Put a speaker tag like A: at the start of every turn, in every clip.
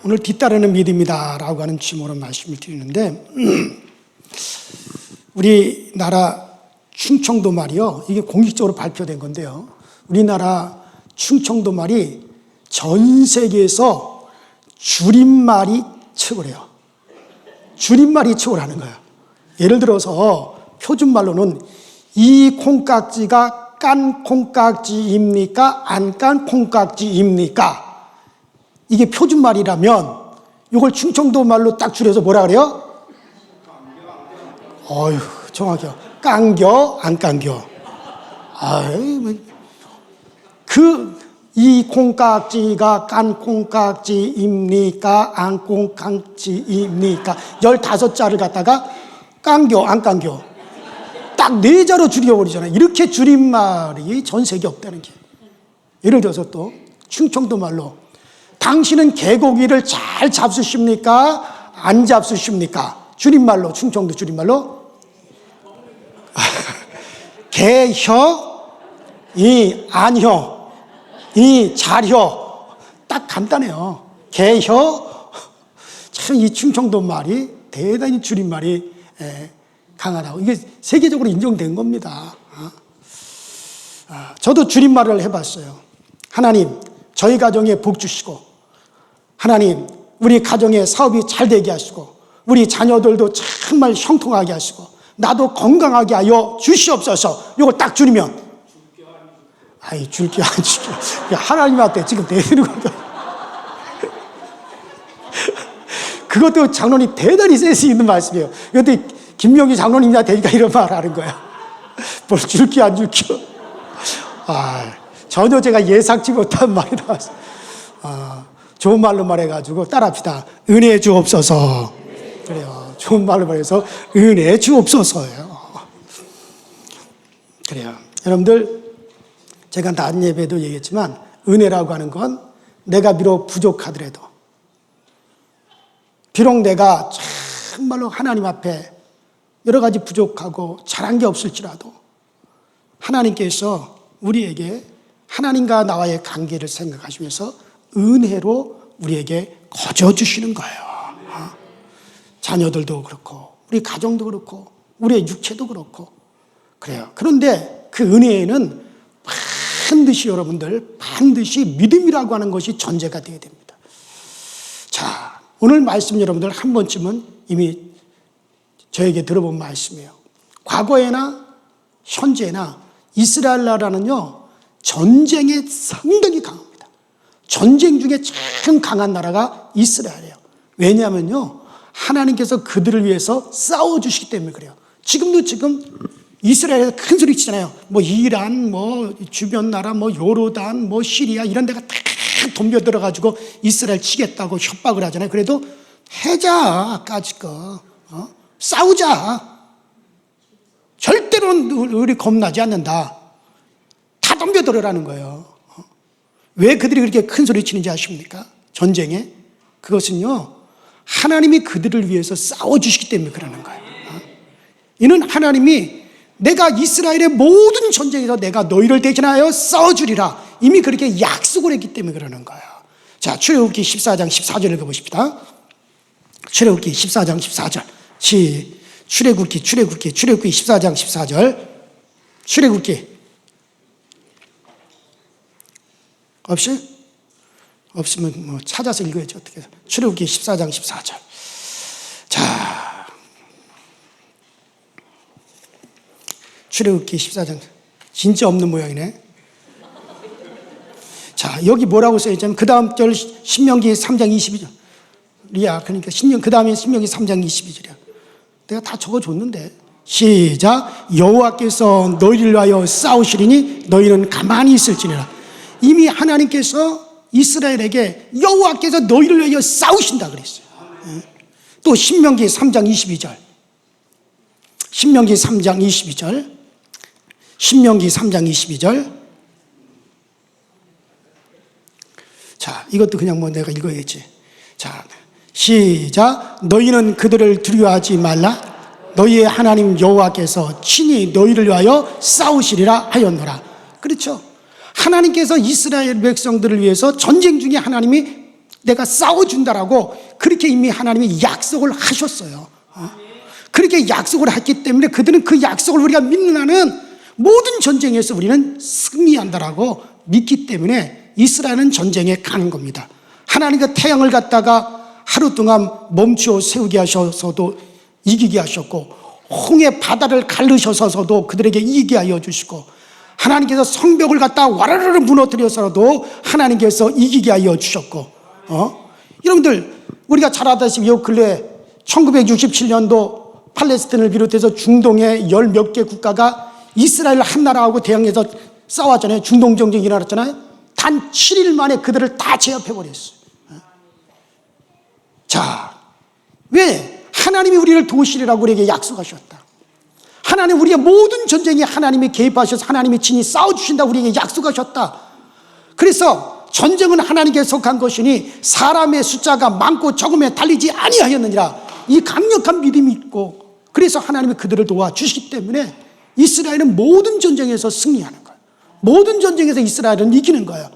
A: 오늘 뒤따르는 믿음이다 라고 하는 제목으로 말씀을 드리는데, 우리나라 충청도 말이요, 이게 공식적으로 발표된 건데요, 우리나라 충청도 말이 전 세계에서 줄임말이 최고래요. 줄임말이 최고라는 거예요. 예를 들어서 표준말로는 이 콩깍지가 깐 콩깍지입니까? 안 깐 콩깍지입니까? 이게 표준말이라면 이걸 충청도 말로 딱 줄여서 뭐라 그래요? 어휴, 정확해요. 깐겨, 안 깐겨. 아유, 이 콩깍지가 깐 콩깍지입니까? 안 콩깍지입니까? 15자를 갖다가 깐겨, 안 깐겨. 딱 4자로 줄여버리잖아요. 이렇게 줄임말이 전 세계에 없다는 게. 예를 들어서 또 충청도 말로 당신은 개고기를 잘 잡수십니까? 안 잡수십니까? 줄임말로, 충청도 줄임말로 개혀, 이 안혀, 이 잘혀. 딱 간단해요. 개혀. 참 이 충청도 말이 대단히 줄임말이 강하다고. 이게 세계적으로 인정된 겁니다. 저도 줄임말을 해봤어요. 하나님, 저희 가정에 복 주시고, 하나님, 우리 가정에 사업이 잘 되게 하시고, 우리 자녀들도 정말 형통하게 하시고, 나도 건강하게 하여 주시옵소서. 이걸 딱 줄이면, 아이, 줄게 안 줄게. 하나님한테 지금 내드리는 거다. 그것도 장로님 대단히 센스 있는 말씀이에요. 그런데 김명희 장로님이나 되니까 이런 말 하는 거야. 뭘 줄게 안 줄게. 전혀 제가 예상치 못한 말이 나왔어요. 좋은 말로 말해가지고 따라합시다. 은혜 주옵소서. 그래요. 좋은 말로 말해서 은혜 주옵소서예요. 그래요. 여러분들, 제가 낮 예배도 얘기했지만 은혜라고 하는 건 내가 비록 부족하더라도, 비록 내가 정말로 하나님 앞에 여러 가지 부족하고 잘한 게 없을지라도 하나님께서 우리에게 하나님과 나와의 관계를 생각하시면서 은혜로 우리에게 거저 주시는 거예요. 자녀들도 그렇고 우리 가정도 그렇고 우리의 육체도 그렇고 그래요. 그런데 그 은혜에는 반드시 여러분들, 반드시 믿음이라고 하는 것이 전제가 되어야 됩니다. 자, 오늘 말씀 여러분들 한 번쯤은 이미 저에게 들어본 말씀이에요. 과거에나 현재나 이스라엘 나라는요, 전쟁에 상당히 강합니다. 전쟁 중에 참 강한 나라가 이스라엘이에요. 왜냐하면요, 하나님께서 그들을 위해서 싸워주시기 때문에 그래요. 지금 이스라엘에서 큰 소리 치잖아요. 뭐 이란, 뭐 주변 나라, 뭐 요르단, 뭐 시리아 이런 데가 다 덤벼들어가지고 이스라엘 치겠다고 협박을 하잖아요. 그래도 해자까지 거, 싸우자. 절대로 우리 겁나지 않는다. 다 덤벼들어라는 거예요. 왜 그들이 그렇게 큰 소리 치는지 아십니까? 전쟁에. 그것은요, 하나님이 그들을 위해서 싸워주시기 때문에 그러는 거예요. 이는 하나님이 내가 이스라엘의 모든 전쟁에서 내가 너희를 대신하여 싸워주리라. 이미 그렇게 약속을 했기 때문에 그러는 거예요. 자, 출애굽기 14장 14절 읽어보십시다. 출애굽기 14장 14절. 출애굽기 14장 14절. 출애굽기. 없으면 뭐 찾아서 읽어야지 어떻게. 출애굽기 14장 14절. 자, 출애굽기 14장 진짜 없는 모양이네. 자, 여기 뭐라고 써있냐면 그 다음 절 신명기 3장 22절이야. 그러니까 그 다음에 신명기 3장 22절이야. 내가 다 적어줬는데. 시작. 여호와께서 너희를 위하여 싸우시리니 너희는 가만히 있을지니라. 이미 하나님께서 이스라엘에게 여호와께서 너희를 위하여 싸우신다 그랬어요. 또 신명기 3장 22절. 신명기 3장 22절. 신명기 3장 22절. 자, 이것도 그냥 뭐 내가 읽어야지. 자, 시작. 너희는 그들을 두려워하지 말라. 너희의 하나님 여호와께서 친히 너희를 위하여 싸우시리라 하였노라. 그렇죠. 하나님께서 이스라엘 백성들을 위해서 전쟁 중에 하나님이 내가 싸워준다라고 그렇게 이미 하나님이 약속을 하셨어요. 그렇게 약속을 했기 때문에 그들은 그 약속을 우리가 믿는 한은 모든 전쟁에서 우리는 승리한다라고 믿기 때문에 이스라엘은 전쟁에 가는 겁니다. 하나님과 태양을 갖다가 하루 동안 멈추어 세우게 하셔서도 이기게 하셨고, 홍해 바다를 가르셔서도 그들에게 이기게 하여 주시고, 하나님께서 성벽을 갖다 와라라라 무너뜨려서라도 하나님께서 이기게 하여 주셨고, 여러분들 우리가 잘 아다시피 요 근래 1967년도 팔레스틴을 비롯해서 중동의 열 몇 개 국가가 이스라엘 한 나라하고 대항해서 싸웠잖아요. 중동 정쟁이 일어났잖아요. 단 7일 만에 그들을 다 제압해버렸어요. 자, 왜? 하나님이 우리를 도우시리라고 우리에게 약속하셨다. 하나님 우리의 모든 전쟁에 하나님이 개입하셔서 하나님이 친히 싸워주신다고 우리에게 약속하셨다. 그래서 전쟁은 하나님께 속한 것이니 사람의 숫자가 많고 적음에 달리지 아니하였느니라. 이 강력한 믿음이 있고, 그래서 하나님이 그들을 도와주시기 때문에 이스라엘은 모든 전쟁에서 승리하는 거예요. 모든 전쟁에서 이스라엘은 이기는 거예요.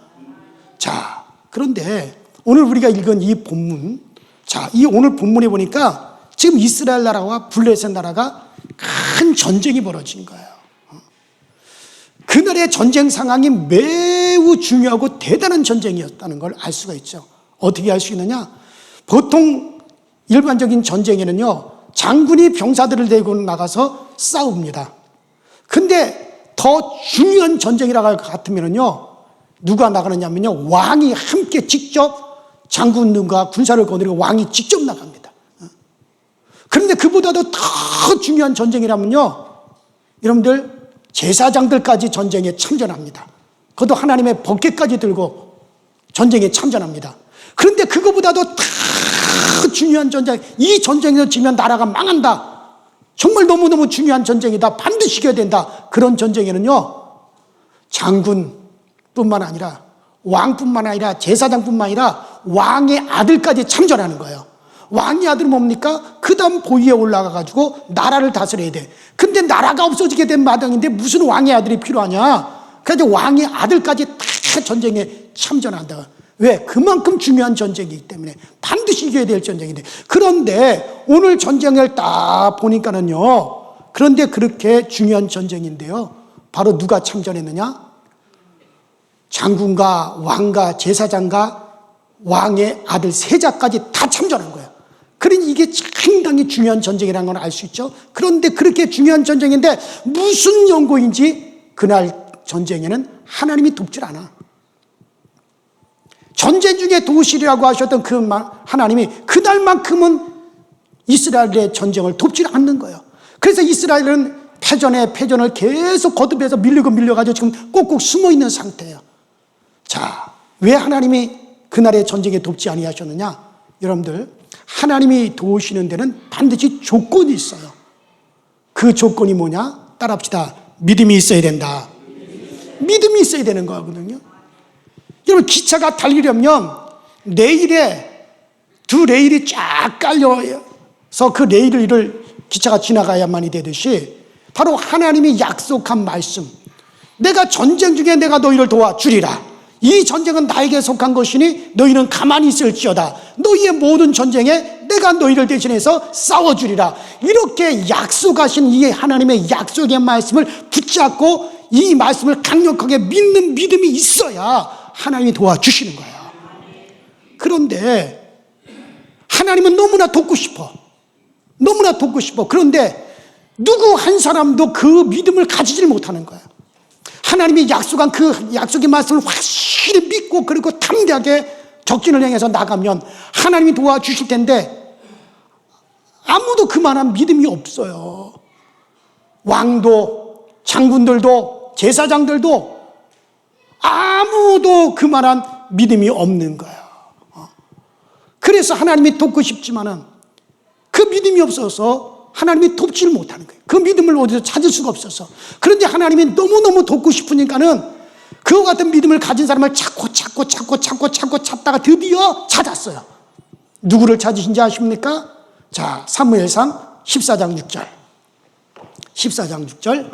A: 자, 그런데 오늘 우리가 읽은 이 본문, 자, 이 오늘 본문에 보니까 지금 이스라엘 나라와 블레셋 나라가 큰 전쟁이 벌어진 거예요. 그날의 전쟁 상황이 매우 중요하고 대단한 전쟁이었다는 걸 알 수가 있죠. 어떻게 알 수 있느냐? 보통 일반적인 전쟁에는요, 장군이 병사들을 데리고 나가서 싸웁니다. 근데 더 중요한 전쟁이라고 할 것 같으면요, 누가 나가느냐면요, 왕이 함께 직접 장군과 군사를 거느리고 왕이 직접 나갑니다. 그런데 그보다도 더 중요한 전쟁이라면요, 여러분들 제사장들까지 전쟁에 참전합니다. 그것도 하나님의 법궤까지 들고 전쟁에 참전합니다. 그런데 그거보다도 더 중요한 전쟁, 이 전쟁에서 지면 나라가 망한다, 정말 너무너무 중요한 전쟁이다, 반드시 이겨야 된다, 그런 전쟁에는요, 장군뿐만 아니라 왕뿐만 아니라 제사장뿐만 아니라 왕의 아들까지 참전하는 거예요. 왕의 아들은 뭡니까? 그 다음 보위에 올라가가지고 나라를 다스려야 돼. 근데 나라가 없어지게 된 마당인데 무슨 왕의 아들이 필요하냐? 그래서 왕의 아들까지 다 전쟁에 참전한다. 왜? 그만큼 중요한 전쟁이기 때문에 반드시 이겨야 될 전쟁인데. 그런데 오늘 전쟁을 딱 보니까는요, 그런데 그렇게 중요한 전쟁인데요, 바로 누가 참전했느냐? 장군과 왕과 제사장과 왕의 아들 세자까지 다 참전한 거예요. 그러니 이게 상당히 중요한 전쟁이라는 걸 알 수 있죠. 그런데 그렇게 중요한 전쟁인데 무슨 연고인지 그날 전쟁에는 하나님이 돕질 않아. 전쟁 중에 도우시리라고 하셨던 그 하나님이 그날만큼은 이스라엘의 전쟁을 돕질 않는 거예요. 그래서 이스라엘은 패전에 패전을 계속 거듭해서 밀려가지고 지금 꼭꼭 숨어있는 상태예요. 자, 왜 하나님이 그날의 전쟁에 돕지 아니하셨느냐? 여러분들, 하나님이 도우시는 데는 반드시 조건이 있어요. 그 조건이 뭐냐? 따라합시다. 믿음이 있어야 된다. 믿음이 있어야 되는 거거든요. 여러분, 기차가 달리려면 레일에 두 레일이 쫙 깔려서 그 레일을 기차가 지나가야만이 되듯이 바로 하나님이 약속한 말씀, 내가 전쟁 중에 내가 너희를 도와주리라. 이 전쟁은 나에게 속한 것이니 너희는 가만히 있을지어다. 너희의 모든 전쟁에 내가 너희를 대신해서 싸워주리라. 이렇게 약속하신 이 하나님의 약속의 말씀을 붙잡고 이 말씀을 강력하게 믿는 믿음이 있어야 하나님이 도와주시는 거예요. 그런데 하나님은 너무나 돕고 싶어. 너무나 돕고 싶어. 그런데 누구 한 사람도 그 믿음을 가지질 못하는 거예요. 하나님이 약속한 그 약속의 말씀을 확실히 믿고 그리고 담대하게 적진을 향해서 나가면 하나님이 도와주실 텐데 아무도 그만한 믿음이 없어요. 왕도, 장군들도, 제사장들도 아무도 그만한 믿음이 없는 거예요. 그래서 하나님이 돕고 싶지만은 그 믿음이 없어서 하나님이 돕지를 못하는 거예요. 그 믿음을 어디서 찾을 수가 없어서. 그런데 하나님이 너무너무 돕고 싶으니까는 그와 같은 믿음을 가진 사람을 찾다가 드디어 찾았어요. 누구를 찾으신지 아십니까? 자, 사무엘상 14장 6절. 14장 6절.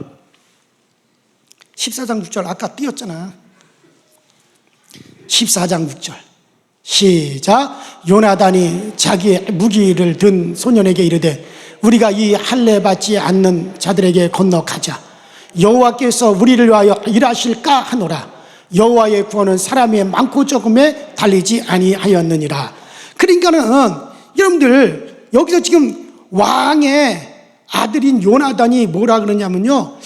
A: 14장 6절 아까 띄었잖아. 14장 6절. 시작. 요나단이 자기의 무기를 든 소년에게 이르되 우리가 이 할례 받지 않는 자들에게 건너가자. 여호와께서 우리를 위하여 일하실까 하노라. 여호와의 구원은 사람의 많고 적음에 달리지 아니하였느니라. 그러니까는 여러분들 여기서 지금 왕의 아들인 요나단이 뭐라 그러냐면요,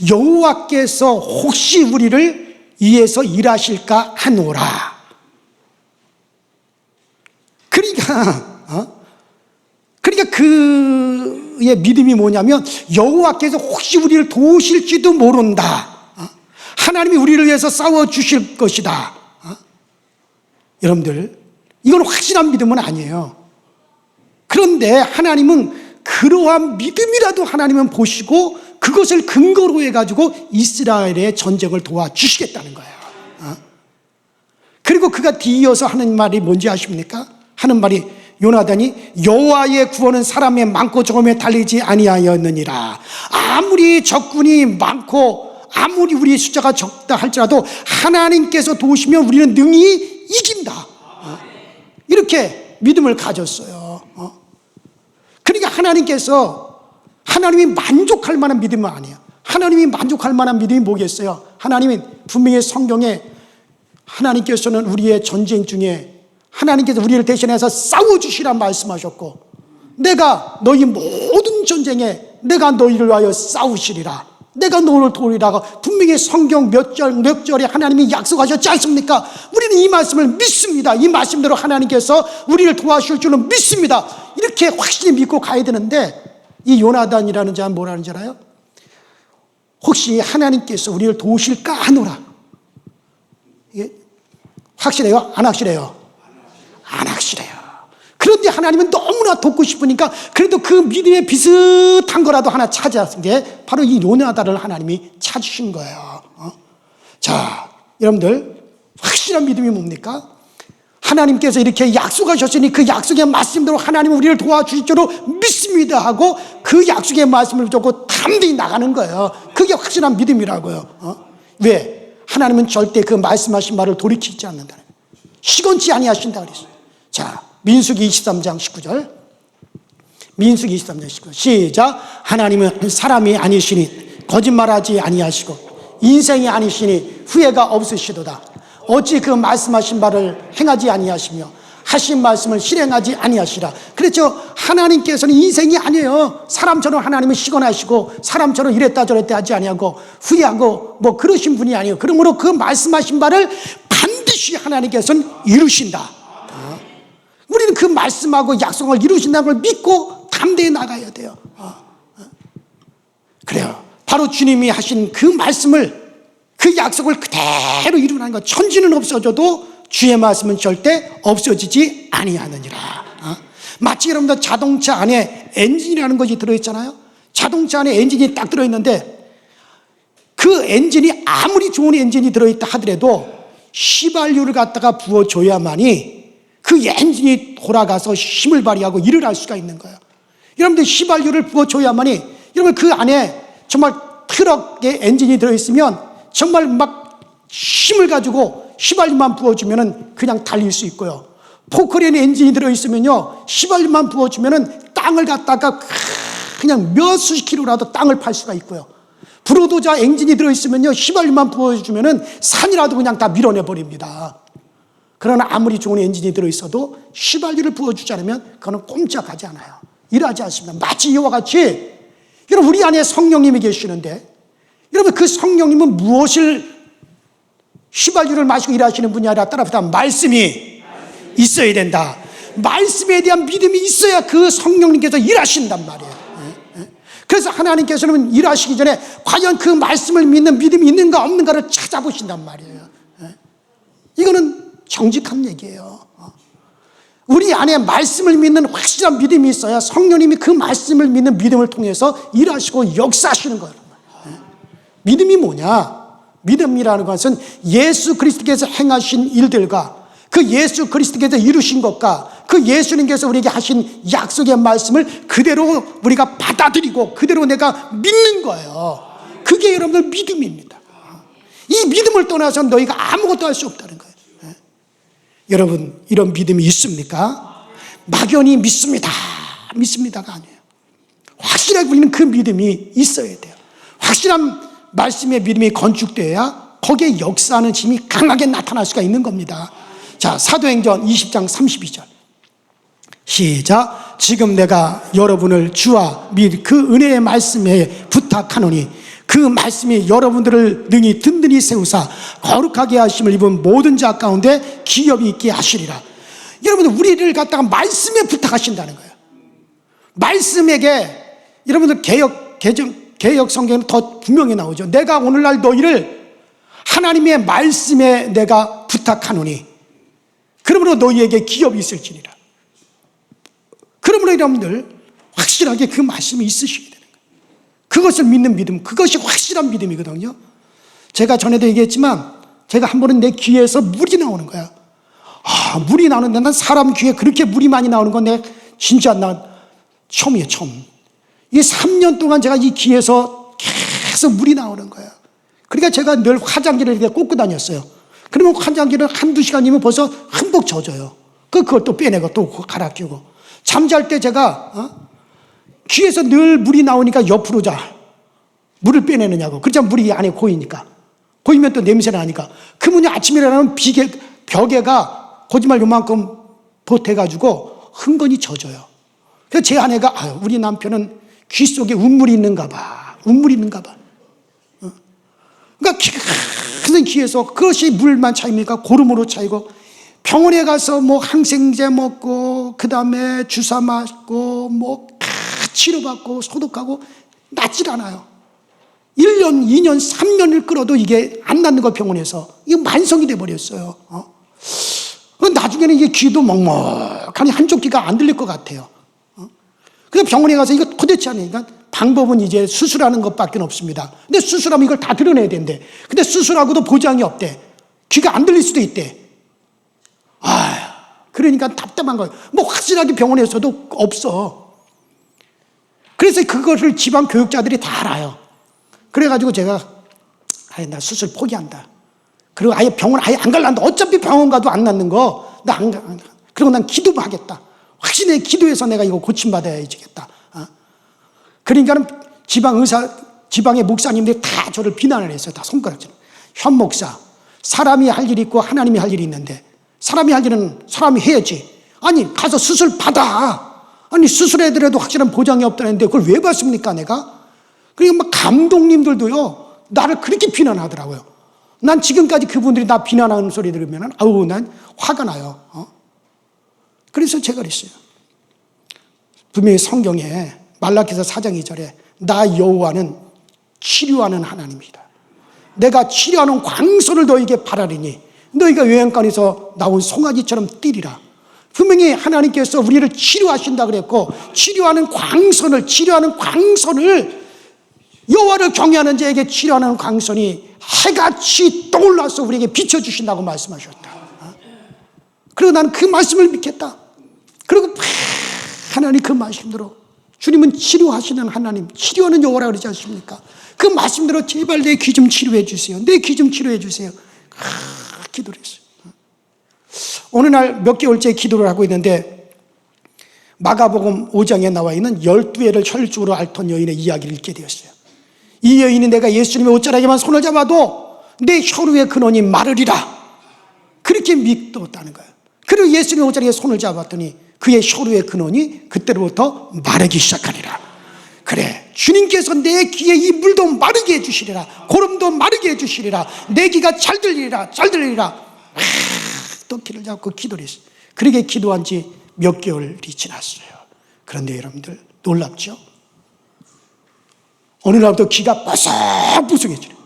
A: 여호와께서 혹시 우리를 위해서 일하실까 하노라. 그러니까 그의 믿음이 뭐냐면 여호와께서 혹시 우리를 도우실지도 모른다. 하나님이 우리를 위해서 싸워주실 것이다. 여러분들, 이건 확실한 믿음은 아니에요. 그런데 하나님은 그러한 믿음이라도 하나님은 보시고 그것을 근거로 해가지고 이스라엘의 전쟁을 도와주시겠다는 거예요. 그리고 그가 뒤이어서 하는 말이 뭔지 아십니까? 하는 말이 요나단이 여호와의 구원은 사람의 많고 적음에 달리지 아니하였느니라. 아무리 적군이 많고 아무리 우리의 숫자가 적다 할지라도 하나님께서 도우시면 우리는 능히 이긴다. 이렇게 믿음을 가졌어요. 그러니까 하나님이 만족할 만한 믿음은 아니에요. 하나님이 만족할 만한 믿음이 뭐겠어요? 하나님이 분명히 성경에 하나님께서는 우리의 전쟁 중에 하나님께서 우리를 대신해서 싸워주시란 말씀하셨고, 내가 너희 모든 전쟁에 내가 너희를 위하여 싸우시리라, 내가 너를 도우리라가 분명히 성경 몇 절에 하나님이 약속하셨지 않습니까? 우리는 이 말씀을 믿습니다. 이 말씀대로 하나님께서 우리를 도와주실 줄은 믿습니다. 이렇게 확실히 믿고 가야 되는데, 이 요나단이라는 자는 뭐라는 줄 알아요? 혹시 하나님께서 우리를 도우실까 하노라. 이게 확실해요? 안 확실해요? 안 확실해요. 그런데 하나님은 너무나 돕고 싶으니까 그래도 그 믿음에 비슷한 거라도 하나 찾아서 게 바로 이 요나단을 하나님이 찾으신 거예요. 자, 여러분들, 확실한 믿음이 뭡니까? 하나님께서 이렇게 약속하셨으니 그 약속의 말씀대로 하나님은 우리를 도와주실 줄로 믿습니다 하고 그 약속의 말씀을 듣고 담대히 나가는 거예요. 그게 확실한 믿음이라고요. 왜? 하나님은 절대 그 말씀하신 말을 돌이키지 않는다. 시건치 아니하신다 그랬어요. 자, 민수기 23장 19절. 민수기 23장 19절. 시작. 하나님은 사람이 아니시니 거짓말하지 아니하시고 인생이 아니시니 후회가 없으시도다. 어찌 그 말씀하신 바를 행하지 아니하시며 하신 말씀을 실행하지 아니하시라. 그렇죠. 하나님께서는 인생이 아니에요. 사람처럼 하나님은 시건하시고 사람처럼 이랬다 저랬다 하지 아니하고 후회하고 뭐 그러신 분이 아니에요. 그러므로 그 말씀하신 바를 반드시 하나님께서는 이루신다. 우리는 그 말씀하고 약속을 이루신다는 걸 믿고 담대히 나가야 돼요. 그래요. 바로 주님이 하신 그 말씀을, 그 약속을 그대로 이루는 것. 천지는 없어져도 주의 말씀은 절대 없어지지 아니하느니라. 마치 여러분들 자동차 안에 엔진이라는 것이 들어있잖아요. 자동차 안에 엔진이 딱 들어있는데 그 엔진이 아무리 좋은 엔진이 들어있다 하더라도 휘발유를 갖다가 부어줘야만이 그 엔진이 돌아가서 힘을 발휘하고 일을 할 수가 있는 거예요. 여러분들 휘발유를 부어줘야만이, 여러분 그 안에 정말 트럭의 엔진이 들어있으면 정말 막 힘을 가지고 휘발유만 부어주면은 그냥 달릴 수 있고요. 포크레인 엔진이 들어있으면요, 휘발유만 부어주면은 땅을 갖다가 그냥 몇 수십 킬로라도 땅을 팔 수가 있고요. 브로도자 엔진이 들어있으면요, 휘발유만 부어주면은 산이라도 그냥 다 밀어내버립니다. 그러나 아무리 좋은 엔진이 들어있어도 휘발유를 부어주지 않으면 그거는 꼼짝하지 않아요. 일하지 않습니다. 마치 이와 같이 여러분 우리 안에 성령님이 계시는데, 여러분 그 성령님은 무엇을 휘발유를 마시고 일하시는 분이 아니라 따라서 말씀이 있어야 된다. 말씀에 대한 믿음이 있어야 그 성령님께서 일하신단 말이에요. 그래서 하나님께서는 일하시기 전에 과연 그 말씀을 믿는 믿음이 있는가 없는가를 찾아보신단 말이에요. 이거는 정직한 얘기예요. 우리 안에 말씀을 믿는 확실한 믿음이 있어야 성령님이 그 말씀을 믿는 믿음을 통해서 일하시고 역사하시는 거예요. 믿음이 뭐냐? 믿음이라는 것은 예수 그리스도께서 행하신 일들과 그 예수 그리스도께서 이루신 것과 그 예수님께서 우리에게 하신 약속의 말씀을 그대로 우리가 받아들이고 그대로 내가 믿는 거예요. 그게 여러분들 믿음입니다. 이 믿음을 떠나서 너희가 아무것도 할 수 없다는 거예요. 여러분, 이런 믿음이 있습니까? 막연히 믿습니다. 믿습니다가 아니에요. 확실하게 우리는 그 믿음이 있어야 돼요. 확실한 말씀의 믿음이 건축되어야 거기에 역사하는 힘이 강하게 나타날 수가 있는 겁니다. 자, 사도행전 20장 32절. 시작. 지금 내가 여러분을 주와 및 그 은혜의 말씀에 부탁하노니 그 말씀이 여러분들을 능히 든든히 세우사 거룩하게 하심을 입은 모든 자 가운데 기업이 있게 하시리라. 여러분들, 우리를 갖다가 말씀에 부탁하신다는 거예요. 말씀에게, 여러분들 개역 성경은 더 분명히 나오죠. 내가 오늘날 너희를 하나님의 말씀에 내가 부탁하노니 그러므로 너희에게 기업이 있을지니라. 그러므로 여러분들 확실하게 그 말씀이 있으시게 되는 거예요. 그것을 믿는 믿음, 그것이 확실한 믿음이거든요. 제가 전에도 얘기했지만 제가 한 번은 내 귀에서 물이 나오는 거야. 물이 나오는데 난 사람 귀에 그렇게 물이 많이 나오는 건 내가 진짜 난 처음이에요, 처음. 이 3년 동안 제가 이 귀에서 계속 물이 나오는 거야. 그러니까 제가 늘 화장지를 이렇게 꽂고 다녔어요. 그러면 화장지를 한두 시간이면 벌써 흠뻑 젖어요. 그걸 또 빼내고 또 갈아 끼우고. 잠잘 때 제가 귀에서 늘 물이 나오니까 옆으로 자. 물을 빼내느냐고. 그렇지만 물이 안에 고이니까. 고이면 또 냄새 나니까. 그러면 아침에 일어나면 벽에가 거짓말 요만큼 보태가지고 흥건히 젖어요. 그래서 제 아내가 우리 남편은 귀 속에 운물이 있는가 봐. 운물이 있는가 봐. 그러니까 큰 귀에서 그것이 물만 차입니까? 고름으로 차이고, 병원에 가서 뭐 항생제 먹고 그 다음에 주사 맞고 뭐 치료받고 소독하고 낫질 않아요. 1년, 2년, 3년을 끌어도 이게 안 낫는 거, 병원에서. 이거 만성이 돼버렸어요. 나중에는 이게 귀도 먹먹하니 한쪽 귀가 안 들릴 것 같아요. 그래서 병원에 가서 이거 도대체 하니까 방법은 이제 수술하는 것밖에 없습니다. 근데 수술하면 이걸 다 드러내야 된대. 근데 수술하고도 보장이 없대. 귀가 안 들릴 수도 있대. 그러니까 답답한 거예요. 뭐 확실하게 병원에서도 없어. 그래서 그것을 지방 교육자들이 다 알아요. 그래가지고 제가 나 수술 포기한다. 그리고 아예 병원 아예 안 갈란다. 어차피 병원 가도 안 낫는 거 나 안 가. 그리고 난 기도만 하겠다. 확실히 기도해서 내가 이거 고침받아야지겠다. 그러니까는 지방의 목사님들이 다 저를 비난을 했어요. 다 손가락질. 현 목사, 사람이 할 일이 있고 하나님이 할 일이 있는데, 사람이 할 일은 사람이 해야지. 아니, 가서 수술 받아. 아니, 수술해더라도 확실한 보장이 없다는데 그걸 왜 받습니까, 내가? 그러니까 막 감독님들도요, 나를 그렇게 비난하더라고요. 난 지금까지 그분들이 나 비난하는 소리 들으면 난 화가 나요. 그래서 제가 그랬어요. 분명히 성경에 말라기서 4장 2절에 나 여호와는 치료하는 하나님이다. 내가 치료하는 광선을 너에게 바라리니 너희가 외양간에서 나온 송아지처럼 뛰리라. 분명히 하나님께서 우리를 치료하신다 그랬고, 치료하는 광선을 여호와를 경외하는 자에게 치료하는 광선이 해같이 떠올라서 우리에게 비춰주신다고 말씀하셨다. 그리고 나는 그 말씀을 믿겠다. 그리고 하나님 그 말씀대로, 주님은 치료하시는 하나님, 치료하는 여호와라 그러지 않습니까? 그 말씀대로 제발 내 귀 좀 치료해 주세요. 내 귀 좀 치료해 주세요. 기도를 했어요. 어느 날 몇 개월째 기도를 하고 있는데 마가복음 5장에 나와 있는 12회를 혈중으로 앓던 여인의 이야기를 읽게 되었어요. 이 여인이 내가 예수님의 옷자락에만 손을 잡아도 내 혈루의 근원이 마르리라. 그렇게 믿었다는 거예요. 그리고 예수님의 옷자락에 손을 잡았더니 그의 혈루의 근원이 그때로부터 마르기 시작하리라. 그래, 주님께서 내 귀에 이 물도 마르게 해주시리라. 고름도 마르게 해주시리라. 내 귀가 잘 들리리라. 또 귀를 잡고 기도를 했어요. 그렇게 기도한 지 몇 개월이 지났어요. 그런데 여러분들 놀랍죠? 어느 날부터 귀가 뽀송뽀송해지네.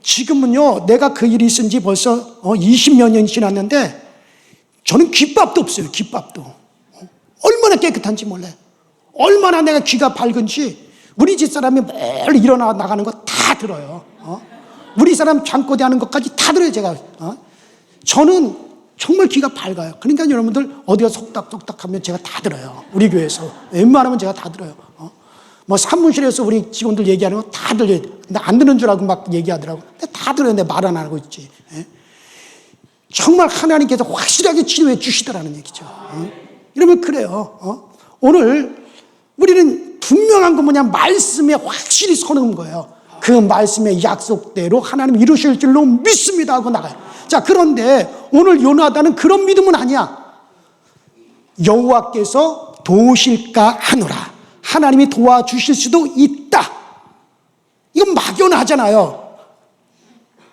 A: 지금은요, 내가 그 일이 있은 지 벌써 20여 년이 지났는데 저는 귓밥도 없어요. 귓밥도. 얼마나 깨끗한지 몰라요. 얼마나 내가 귀가 밝은지 우리 집사람이 뭘 일어나 나가는 거 다 들어요. 우리 사람 잠꼬대 하는 것까지 다 들어요, 제가. 저는 정말 귀가 밝아요. 그러니까 여러분들 어디가 속닥속닥 하면 제가 다 들어요. 우리 교회에서. 웬만하면 제가 다 들어요. 뭐 사무실에서 우리 직원들 얘기하는 거 다 들려요. 근데 안 듣는 줄 알고 막 얘기하더라고. 근데 다 들어요. 내 말 안 하고 있지. 정말 하나님께서 확실하게 치료해 주시더라는 얘기죠. 여러분, 그래요. 오늘 우리는 분명한 건 뭐냐, 말씀에 확실히 서는 거예요. 그 말씀의 약속대로 하나님 이루실 줄로 믿습니다 하고 나가요. 자, 그런데 오늘 요나단은 그런 믿음은 아니야. 여호와께서 도우실까 하노라. 하나님이 도와주실 수도 있다. 이건 막연하잖아요.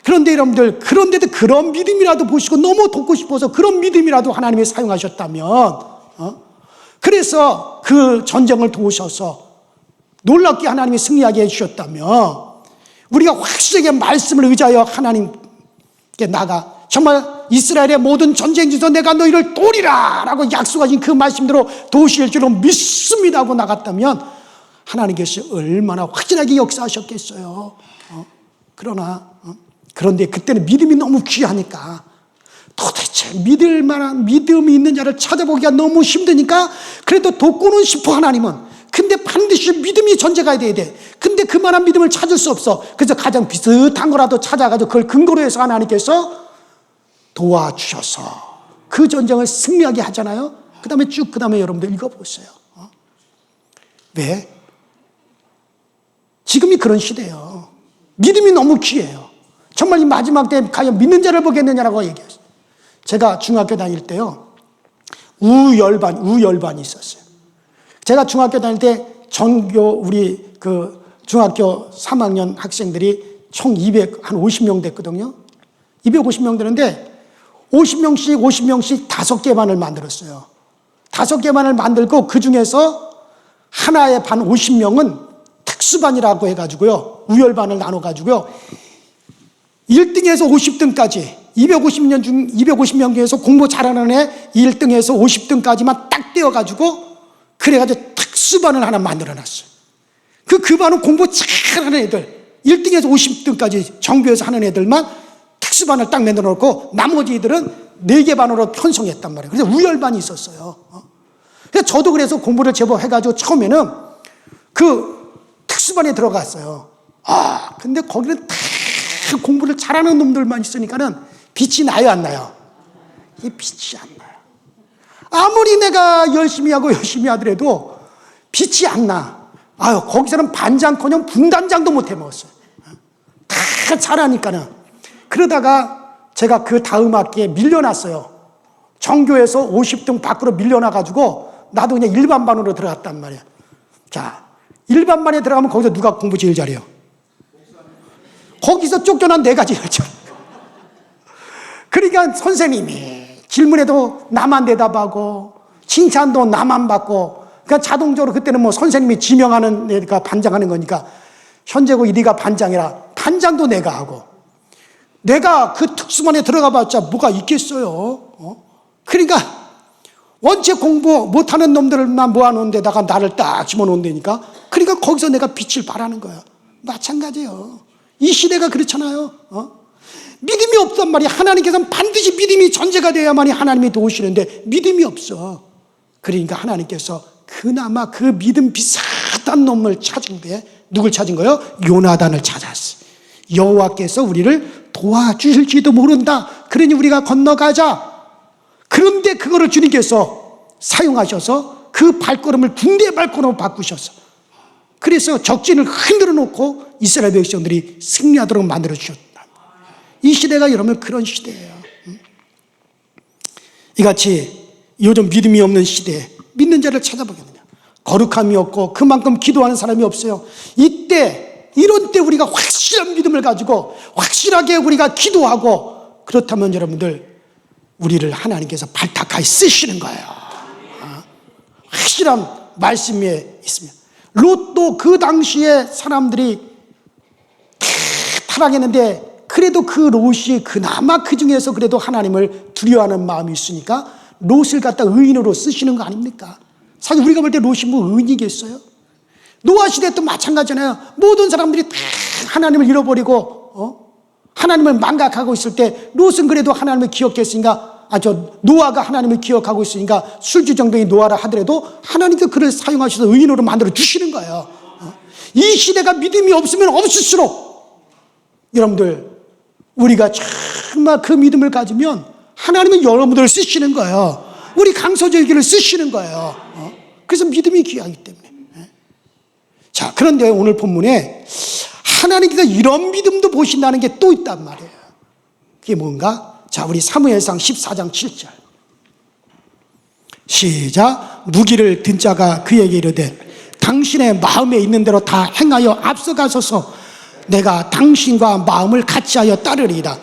A: 그런데 여러분들, 그런데도 그런 믿음이라도 보시고 너무 돕고 싶어서 그런 믿음이라도 하나님이 사용하셨다면, 그래서 그 전쟁을 도우셔서 놀랍게 하나님이 승리하게 해주셨다면, 우리가 확실하게 말씀을 의지하여 하나님께 나가 정말 이스라엘의 모든 전쟁에서 내가 너희를 도우리라 라고 약속하신 그 말씀대로 도우실 줄로 믿습니다 하고 나갔다면 하나님께서 얼마나 확실하게 역사하셨겠어요. 그런데 그때는 믿음이 너무 귀하니까 도대체 믿을 만한 믿음이 있는 자를 찾아보기가 너무 힘드니까 그래도 돕고는 싶어 하나님은. 근데 반드시 믿음이 전제가 돼야 돼. 근데 그만한 믿음을 찾을 수 없어. 그래서 가장 비슷한 거라도 찾아가지고 그걸 근거로 해서 하나님께서 도와주셔서 그 전쟁을 승리하게 하잖아요. 그 다음에 여러분들 읽어보세요. 왜? 지금이 그런 시대예요. 믿음이 너무 귀해요. 정말 이 마지막 때 과연 믿는 자를 보겠느냐라고 얘기했어요. 제가 중학교 다닐 때요, 우열반이 있었어요. 제가 중학교 다닐 때 우리 그 중학교 3학년 학생들이 총 50명 됐거든요. 250명 되는데 50명씩 5개 반을 만들었어요. 5개 반을 만들고 그 중에서 하나의 반 50명은 특수반이라고 해가지고요, 우열반을 나눠가지고요, 1등에서 50등까지 250명 중에서 공부 잘하는 애 1등에서 50등까지만 딱 떼어가지고 그래가지고 특수반을 하나 만들어놨어요. 그 반은 공부 잘하는 애들 1등에서 50등까지 정규에서 하는 애들만 특수반을 딱 만들어 놓고 나머지 애들은 4개 반으로 편성했단 말이에요. 그래서 우열반이 있었어요. 그래서 저도 그래서 공부를 제법 해가지고 처음에는 그 특수반에 들어갔어요. 근데 거기는 다 공부를 잘하는 놈들만 있으니까는 빛이 나요, 안 나요? 이 빛이 안 나요. 아무리 내가 열심히 하더라도 빛이 안 나. 거기서는 반장커녕 분단장도 못 해먹었어요. 다 잘하니까는. 그러다가 제가 그 다음 학기에 밀려났어요. 정교에서 50등 밖으로 밀려나가지고 나도 그냥 일반반으로 들어갔단 말이에요. 자, 일반반에 들어가면 거기서 누가 공부 제일 잘해요? 거기서 쫓겨난 내가 제일 잘해요. 그러니까 선생님이 질문에도 나만 대답하고 칭찬도 나만 받고, 그러니까 자동적으로 그때는 뭐 선생님이 지명하는 애가 반장하는 거니까 현재고 네가 반장이라 반장도 내가 하고, 내가 그 특수반에 들어가 봤자 뭐가 있겠어요. 그러니까 원체 공부 못하는 놈들만 모아놓은 데다가 나를 딱 집어놓은 데니까, 그러니까 거기서 내가 빛을 발하는 거야. 마찬가지예요. 이 시대가 그렇잖아요. 믿음이 없단 말이야. 하나님께서는 반드시 믿음이 전제가 돼야만이 하나님이 도우시는데 믿음이 없어. 그러니까 하나님께서 그나마 그 믿음 비슷한 놈을 찾은 게 누굴 찾은 거예요? 요나단을 찾았어. 여호와께서 우리를 도와주실지도 모른다. 그러니 우리가 건너가자. 그런데 그거를 주님께서 사용하셔서 그 발걸음을 군대의 발걸음으로 바꾸셔서, 그래서 적진을 흔들어 놓고 이스라엘 백성들이 승리하도록 만들어 주셨다. 이 시대가 여러분 그런 시대예요. 이같이 요즘 믿음이 없는 시대에 믿는 자를 찾아보겠느냐. 거룩함이 없고 그만큼 기도하는 사람이 없어요. 이런 때 우리가 확실한 믿음을 가지고 확실하게 우리가 기도하고, 그렇다면 여러분들 우리를 하나님께서 발탁하여 쓰시는 거예요. 확실한 말씀에 있으면. 롯도 그 당시에 사람들이 다 타락했는데 그래도 그 롯이 그나마 그 중에서 그래도 하나님을 두려워하는 마음이 있으니까 롯을 갖다 의인으로 쓰시는 거 아닙니까? 사실 우리가 볼 때 롯이 뭐 의인이겠어요? 노아 시대 또 마찬가지잖아요. 모든 사람들이 다 하나님을 잃어버리고 하나님을 망각하고 있을 때 롯은 그래도 하나님을 기억했으니까, 노아가 하나님을 기억하고 있으니까 술주정뱅이 노아라 하더라도 하나님께서 그를 사용하셔서 의인으로 만들어 주시는 거예요. 이 시대가 믿음이 없으면 없을수록 여러분들 우리가 정말 그 믿음을 가지면 하나님은 여러분들을 쓰시는 거예요. 우리 강서절기를 쓰시는 거예요. 그래서 믿음이 귀하기 때문에. 자, 그런데 오늘 본문에 하나님께서 이런 믿음도 보신다는 게 또 있단 말이에요. 그게 뭔가? 자, 우리 사무엘상 14장 7절 시작. 무기를 든 자가 그에게 이르되 당신의 마음에 있는 대로 다 행하여 앞서가소서. 내가 당신과 마음을 같이하여 따르리이다.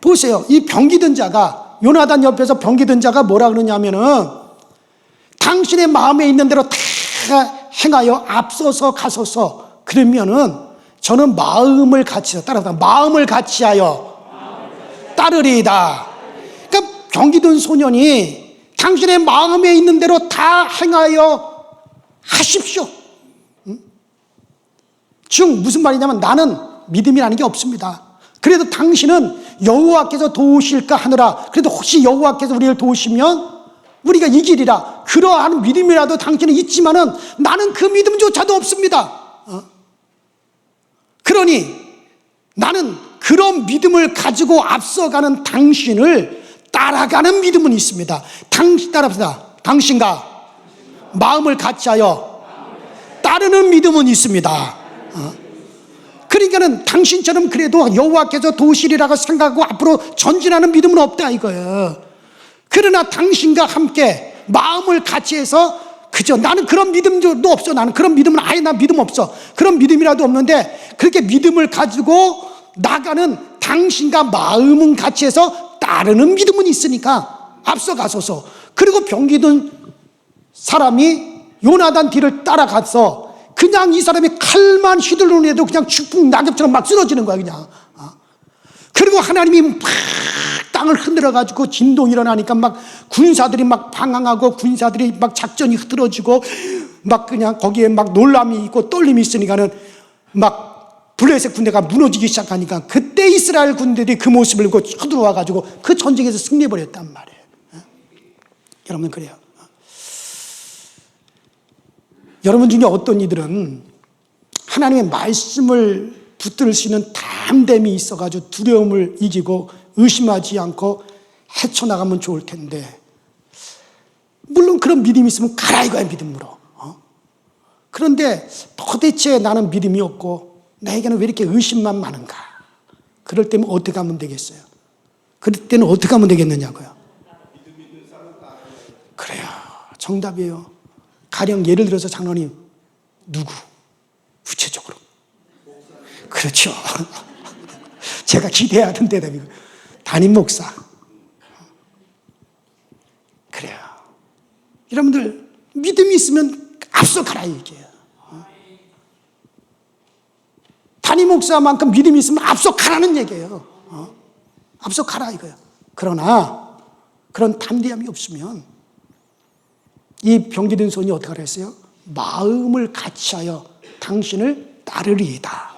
A: 보세요. 이 병기 든 자가, 요나단 옆에서 병기 든 자가 뭐라 그러냐면은 당신의 마음에 있는 대로 다 행하여 앞서서 가소서. 그러면은 저는 마음을 같이하여 따르다. 마음을 같이하여 따르리이다. 그러니까 병기 든 소년이 당신의 마음에 있는 대로 다 행하여 하십시오. 즉 무슨 말이냐면 나는 믿음이라는 게 없습니다. 그래도 당신은 여호와께서 도우실까 하느라, 그래도 혹시 여호와께서 우리를 도우시면 우리가 이기리라. 그러한 믿음이라도 당신은 있지만은 나는 그 믿음조차도 없습니다. 그러니 나는 그런 믿음을 가지고 앞서가는 당신을 따라가는 믿음은 있습니다. 따라합시다. 당신과 마음을 같이하여 따르는 믿음은 있습니다. 그러니까는 당신처럼 그래도 여호와께서 도우시리라고 생각하고 앞으로 전진하는 믿음은 없다 이거예요. 그러나 당신과 함께 마음을 같이 해서 그저 나는 그런 믿음도 없어. 나는 그런 믿음은 아예 나 믿음 없어. 그런 믿음이라도 없는데 그렇게 믿음을 가지고 나가는 당신과 마음은 같이 해서 따르는 믿음은 있으니까 앞서가소서. 그리고 병기든 사람이 요나단 뒤를 따라가서 그냥 이 사람이 칼만 휘둘러는 애도 그냥 축풍 낙엽처럼 막 쓰러지는 거야 그냥. 그리고 하나님이 막 땅을 흔들어가지고 진동이 일어나니까 막 군사들이 막 방황하고 군사들이 막 작전이 흐트러지고 막 그냥 거기에 막 놀람이 있고 떨림이 있으니까는 막 블레셋 군대가 무너지기 시작하니까 그때 이스라엘 군대들이 그 모습을 보고 쳐들어와가지고 그 전쟁에서 승리해버렸단 말이에요. 여러분 그래요. 여러분 중에 어떤 이들은 하나님의 말씀을 붙들 수 있는 담대함이 있어가지고 두려움을 이기고 의심하지 않고 헤쳐나가면 좋을 텐데, 물론 그런 믿음이 있으면 가라 이거야 믿음으로. 그런데 도대체 나는 믿음이 없고 나에게는 왜 이렇게 의심만 많은가? 그럴 때면 어떻게 하면 되겠어요? 그럴 때는 어떻게 하면 되겠느냐고요? 그래요. 정답이에요. 가령 예를 들어서 장로님 누구? 구체적으로. 그렇죠. 제가 기대하던 대답이고 담임 목사. 그래요. 여러분들 믿음이 있으면 앞서 가라 얘기예요. 담임 목사만큼 믿음이 있으면 앞서 가라는 얘기예요. 앞서 가라 이거예요. 그러나 그런 담대함이 없으면 이 병기든 손이 어떻게 하라 했어요? 마음을 같이하여 당신을 따르리이다.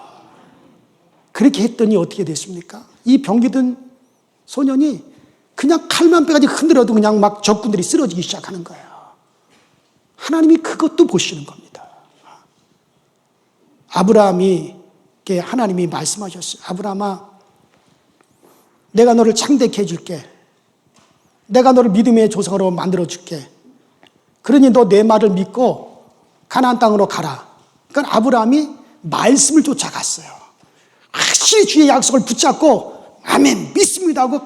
A: 그렇게 했더니 어떻게 됐습니까? 이 병기든 소년이 그냥 칼만 빼가지고 흔들어도 그냥 막 적군들이 쓰러지기 시작하는 거예요. 하나님이 그것도 보시는 겁니다. 아브라함에게 하나님이 말씀하셨어요. 아브라함아, 내가 너를 창대케 해줄게. 내가 너를 믿음의 조상으로 만들어줄게. 그러니 너 내 말을 믿고 가나안 땅으로 가라. 그러니까 아브라함이 말씀을 쫓아갔어요. 확실히 주의 약속을 붙잡고 아멘 믿습니다 하고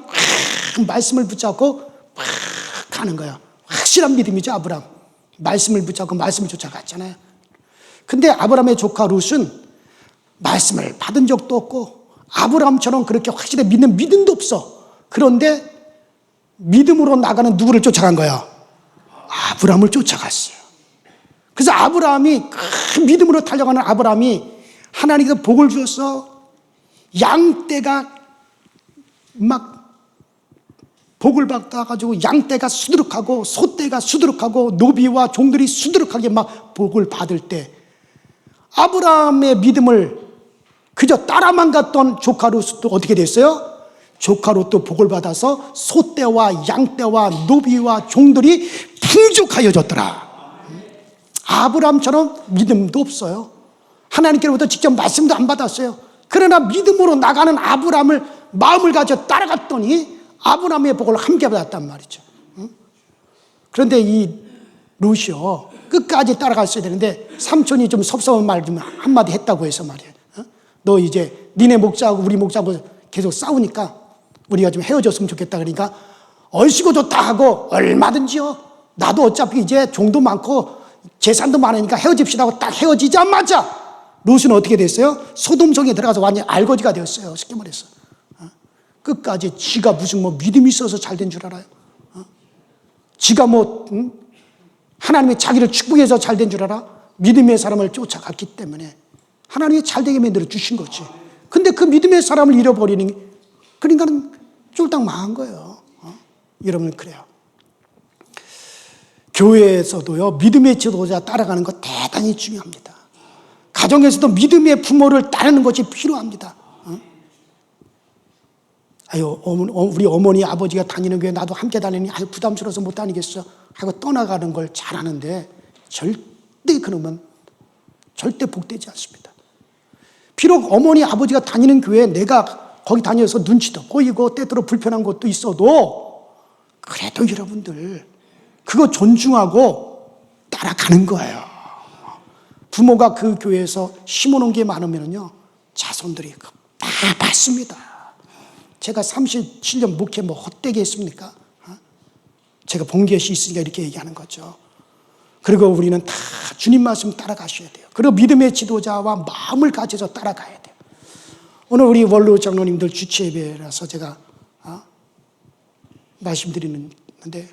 A: 말씀을 붙잡고 가는 거야. 확실한 믿음이죠. 아브라함 말씀을 붙잡고 말씀을 쫓아갔잖아요. 근데 아브라함의 조카 룻은 말씀을 받은 적도 없고 아브라함처럼 그렇게 확실히 믿는 믿음도 없어. 그런데 믿음으로 나가는 누구를 쫓아간 거야? 아브라함을 쫓아갔어요. 그래서 아브라함이 그 믿음으로 달려가는 아브라함이 하나님께서 복을 주어서 양떼가 막 복을 받아가지고 양떼가 수두룩하고 소떼가 수두룩하고 노비와 종들이 수두룩하게 막 복을 받을 때 아브라함의 믿음을 그저 따라만 갔던 조카 룻도 어떻게 됐어요? 조카 룻도 복을 받아서 소떼와 양떼와 노비와 종들이 풍족하여졌더라. 아브라함처럼 믿음도 없어요. 하나님께로부터 직접 말씀도 안 받았어요. 그러나 믿음으로 나가는 아브라함을 마음을 가져 따라갔더니 아브라함의 복을 함께 받았단 말이죠. 그런데 이 롯이요, 끝까지 따라갔어야 되는데 삼촌이 좀 섭섭한 말 좀 한마디 했다고 해서 말이에요. 너 이제 니네 목자하고 우리 목자하고 계속 싸우니까 우리가 좀 헤어졌으면 좋겠다. 그러니까 얼씨구 좋다 하고 얼마든지요. 나도 어차피 이제 종도 많고 재산도 많으니까 헤어집시다 하고 딱 헤어지자마자 롯은 어떻게 됐어요? 소돔성에 들어가서 완전히 알거지가 되었어요. 쉽게 말해서. 끝까지 지가 무슨 뭐 믿음이 있어서 잘 된 줄 알아요? 지가 뭐 하나님이 자기를 축복해서 잘 된 줄 알아? 믿음의 사람을 쫓아갔기 때문에 하나님이 잘되게 만들어 주신 거지. 근데 그 믿음의 사람을 잃어버리니 그러니까는 쫄딱 망한 거예요. 여러분 그래요. 교회에서도요, 믿음의 지도자 따라가는 거 대단히 중요합니다. 가정에서도 믿음의 부모를 따르는 것이 필요합니다. 아유, 우리 어머니 아버지가 다니는 교회 나도 함께 다니니 아유 부담스러워서 못 다니겠어 하고 떠나가는 걸 잘하는데 절대 그러면 절대 복되지 않습니다. 비록 어머니 아버지가 다니는 교회에 내가 거기 다녀서 눈치도 보이고 때때로 불편한 것도 있어도 그래도 여러분들 그거 존중하고 따라가는 거예요. 부모가 그 교회에서 심어놓은 게 많으면요 자손들이 다 받습니다. 제가 37년 목회 뭐 헛되게 했습니까? 제가 본 것이 있으니까 이렇게 얘기하는 거죠. 그리고 우리는 다 주님 말씀 따라가셔야 돼요. 그리고 믿음의 지도자와 마음을 가져서 따라가야 돼요. 오늘 우리 원로 장로님들 주체 예배라서 제가 말씀드리는데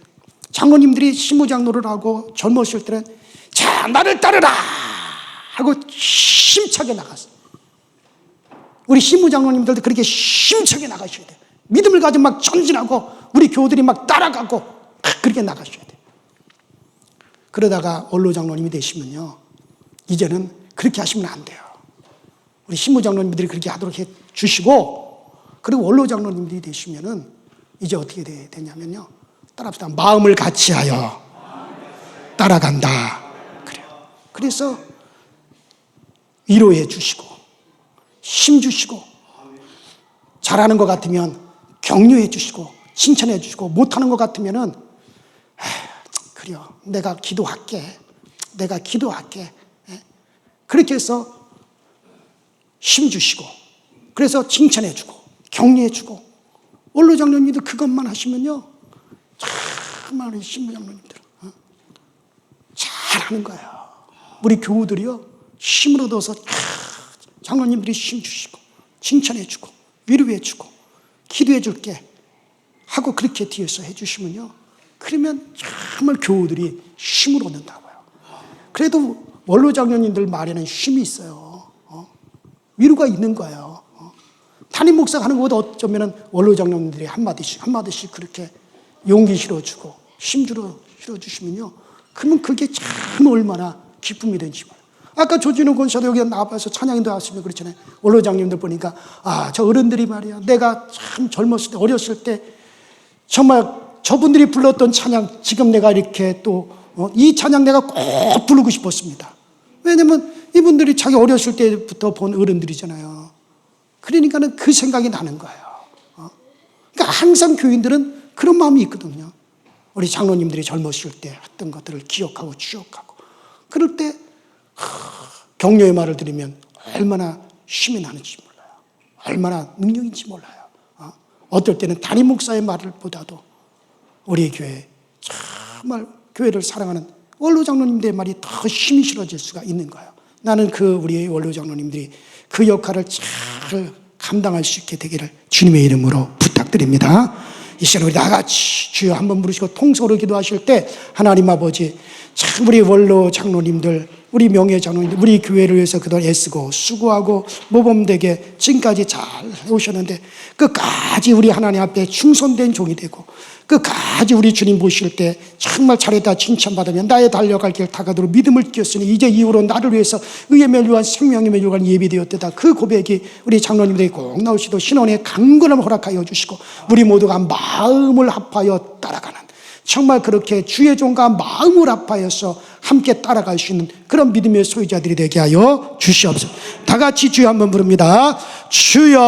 A: 장로님들이 시무장로를 하고 젊었을 때는 자 나를 따르라 하고 힘차게 나갔어요. 우리 시무장로님들도 그렇게 힘차게 나가셔야 돼요. 믿음을 가지고 막 전진하고 우리 교우들이 막 따라가고 그렇게 나가셔야 돼요. 그러다가 원로 장로님이 되시면요 이제는 그렇게 하시면 안 돼요. 우리 시무장로님들이 그렇게 하도록 해 주시고 그리고 원로 장로님들이 되시면은 이제 어떻게 되냐면요 따라합시다. 마음을 같이하여 따라간다. 그래요. 그래서 위로해 주시고 힘 주시고 잘하는 것 같으면 격려해 주시고 칭찬해 주시고 못하는 것 같으면은 그래요. 내가 기도할게. 그렇게 해서 힘 주시고 그래서 칭찬해 주고 격려해 주고 원로 장로님들 그것만 하시면요 정말 우리 신부 장로님들 잘하는 거예요. 우리 교우들이요 힘을 얻어서 장로님들이 힘 주시고 칭찬해 주고 위로해 주고 기도해 줄게 하고 그렇게 뒤에서 해 주시면요 그러면 정말 교우들이 힘을 얻는다고요. 그래도 원로 장로님들 말에는 힘이 있어요. 위로가 있는 거예요. 담임 목사가 하는 것보다 어쩌면 원로 장로님들이 한마디씩 그렇게 용기 실어주고 힘 실어주시면요 그러면 그게 참 얼마나 기쁨이 되는지 말이에요. 아까 조진우 권사도 여기 나와서 찬양인도 왔으면 그렇잖아요. 원로 장로님들 보니까 저 어른들이 말이야 내가 참 젊었을 때 어렸을 때 정말 저분들이 불렀던 찬양 지금 내가 이렇게 또 이 찬양 내가 꼭 부르고 싶었습니다. 왜냐면 이분들이 자기 어렸을 때부터 본 어른들이잖아요. 그러니까는 그 생각이 나는 거예요. 그러니까 항상 교인들은 그런 마음이 있거든요. 우리 장로님들이 젊었을 때 했던 것들을 기억하고 추억하고 그럴 때 격려의 말을 들으면 얼마나 힘이 나는지 몰라요. 얼마나 능력인지 몰라요. 어떨 때는 담임 목사의 말을 보다도 우리 교회 정말 교회를 사랑하는 원로 장로님들의 말이 더 힘이 실어질 수가 있는 거예요. 나는 우리 원로 장로님들이 그 역할을 잘 감당할 수 있게 되기를 주님의 이름으로 부탁드립니다. 이 시간 우리 다 같이 주여 한번 부르시고 통성으로 기도하실 때 하나님 아버지 참 우리 원로 장로님들 우리 명예 장로님들 우리 교회를 위해서 그동안 애쓰고 수고하고 모범되게 지금까지 잘 오셨는데 끝까지 우리 하나님 앞에 충성된 종이 되고 끝까지 우리 주님 보실 때 정말 잘했다 칭찬받으면 나의 달려갈 길 다가도록 믿음을 띄었으니 이제 이후로 나를 위해서 의의 멸류관 생명의 멸류관 예비되었다. 그 고백이 우리 장로님들이 꼭 나오시도록 신원의 강건함을 허락하여 주시고 우리 모두가 마음을 합하여 따라가는 정말 그렇게 주의 종과 마음을 합하여서 함께 따라갈 수 있는 그런 믿음의 소유자들이 되게 하여 주시옵소서. 다 같이 주여 한번 부릅니다. 주여.